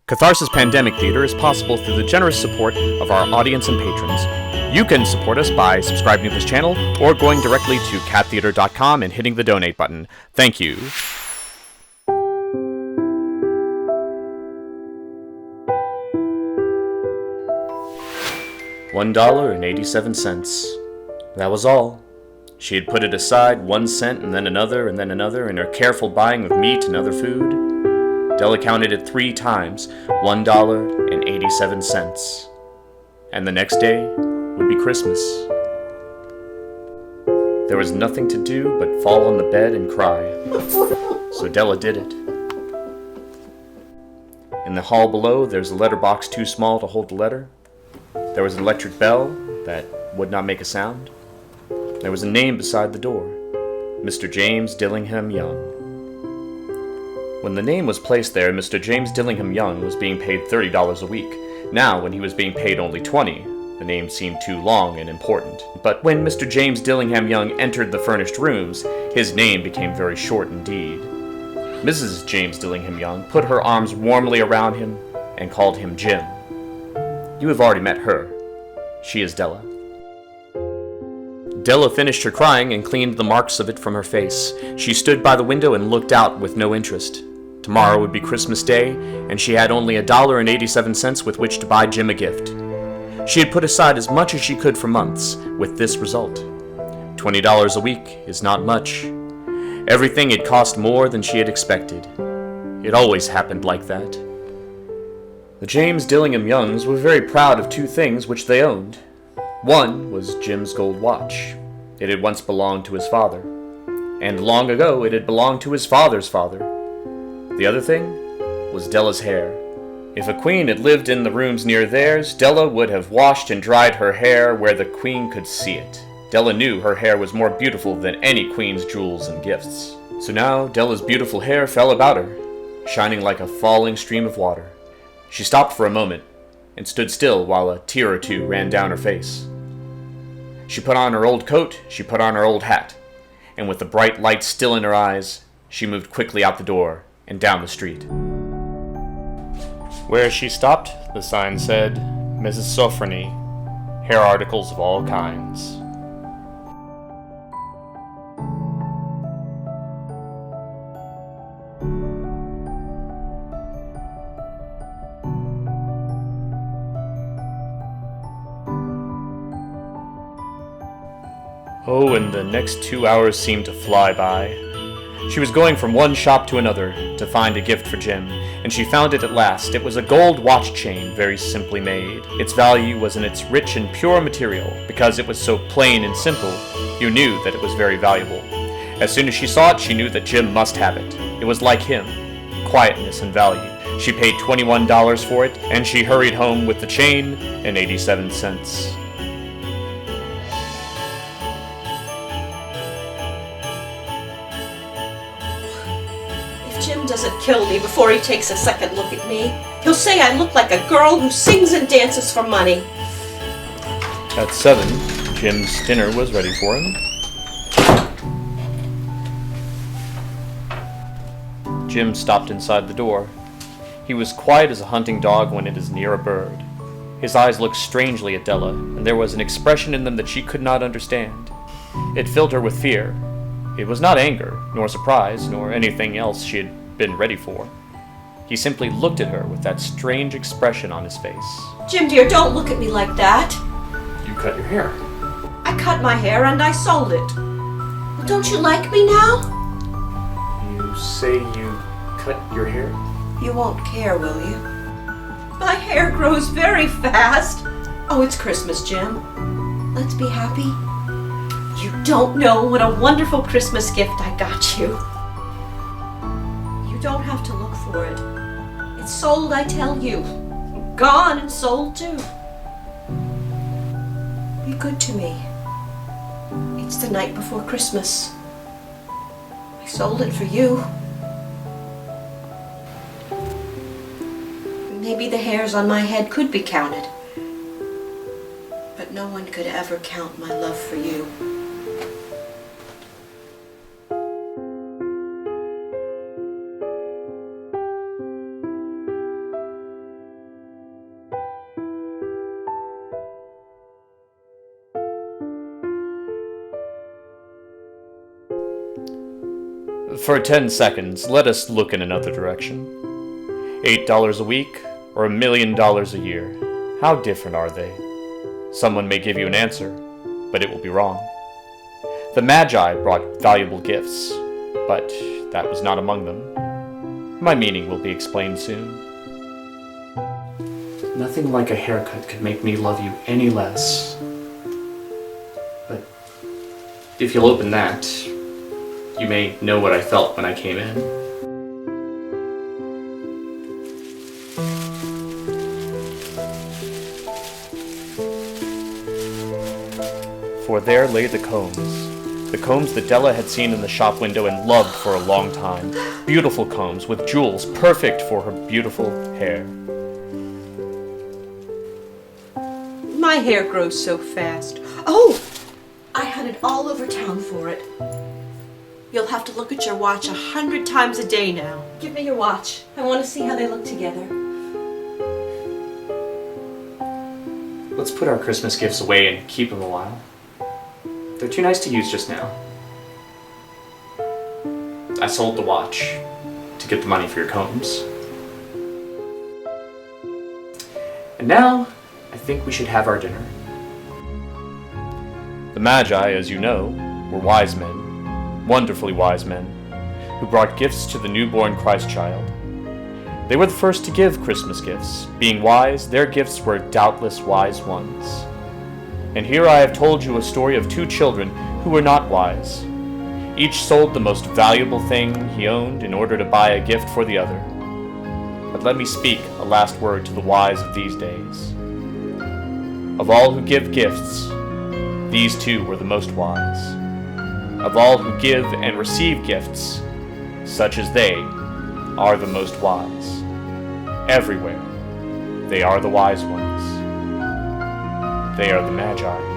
CATharsis Pandemic Theatre is possible through the generous support of our audience and patrons. You can support us by subscribing to this channel or going directly to cattheatre.com and hitting the donate button. Thank you. $1.87. That was all. She had put it aside 1 cent and then another in her careful buying of meat and other food. Della counted it 3 times, $1.87. And the next day would be Christmas. There was nothing to do but fall on the bed and cry. So Della did it. In the hall below, there's a letterbox too small to hold the letter. There was an electric bell that would not make a sound. There was a name beside the door, Mr. James Dillingham Young. When the name was placed there, Mr. James Dillingham Young was being paid $30 a week. Now, when he was being paid only $20, the name seemed too long and important. But when Mr. James Dillingham Young entered the furnished rooms, his name became very short indeed. Mrs. James Dillingham Young put her arms warmly around him and called him Jim. You have already met her. She is Della. Della finished her crying and cleaned the marks of it from her face. She stood by the window and looked out with no interest. Tomorrow would be Christmas Day, and she had only $1.87 with which to buy Jim a gift. She had put aside as much as she could for months, with this result. $20 a week is not much. Everything had cost more than she had expected. It always happened like that. The James Dillingham Youngs were very proud of 2 things which they owned. One was Jim's gold watch. It had once belonged to his father, and long ago it had belonged to his father's father. The other thing was Della's hair. If a queen had lived in the rooms near theirs, Della would have washed and dried her hair where the queen could see it. Della knew her hair was more beautiful than any queen's jewels and gifts. So now Della's beautiful hair fell about her, shining like a falling stream of water. She stopped for a moment and stood still while a tear or two ran down her face. She put on her old coat, she put on her old hat, and with the bright light still in her eyes, she moved quickly out the door and down the street. Where she stopped, the sign said, Mrs. Sofronie, hair articles of all kinds. Oh, and the next 2 hours seemed to fly by. She was going from one shop to another to find a gift for Jim, and she found it at last. It was a gold watch chain, very simply made. Its value was in its rich and pure material. Because it was so plain and simple, you knew that it was very valuable. As soon as she saw it, she knew that Jim must have it. It was like him, quietness and value. She paid $21 for it, and she hurried home with the chain and 87 cents. Jim doesn't kill me before he takes a second look at me. He'll say I look like a girl who sings and dances for money. At 7, Jim's dinner was ready for him. Jim stopped inside the door. He was quiet as a hunting dog when it is near a bird. His eyes looked strangely at Della, and there was an expression in them that she could not understand. It filled her with fear. It was not anger, nor surprise, nor anything else she had been ready for. He simply looked at her with that strange expression on his face. Jim, dear, don't look at me like that. You cut your hair. I cut my hair and I sold it. Well, don't you like me now? You say you cut your hair? You won't care, will you? My hair grows very fast. Oh, it's Christmas, Jim. Let's be happy. You don't know what a wonderful Christmas gift I got you. You don't have to look for it. It's sold, I tell you. Gone and sold too. Be good to me. It's the night before Christmas. I sold it for you. Maybe the hairs on my head could be counted. But no one could ever count my love for you. For 10 seconds, let us look in another direction. $8 a week, or $1 million a year? How different are they? Someone may give you an answer, but it will be wrong. The Magi brought valuable gifts, but that was not among them. My meaning will be explained soon. Nothing like a haircut could make me love you any less. But if you'll open that, you may know what I felt when I came in. For there lay the combs that Della had seen in the shop window and loved for a long time. Beautiful combs with jewels, perfect for her beautiful hair. My hair grows so fast. Oh, I hunted all over town for it. You'll have to look at your watch 100 times a day now. Give me your watch. I want to see how they look together. Let's put our Christmas gifts away and keep them a while. They're too nice to use just now. I sold the watch to get the money for your combs. And now, I think we should have our dinner. The Magi, as you know, were wise men, wonderfully wise men, who brought gifts to the newborn Christ child. They were the first to give Christmas gifts. Being wise, their gifts were doubtless wise ones. And here I have told you a story of two children who were not wise. Each sold the most valuable thing he owned in order to buy a gift for the other. But let me speak a last word to the wise of these days. Of all who give gifts, these two were the most wise. Of all who give and receive gifts, such as they are the most wise. Everywhere, they are the wise ones. They are the Magi.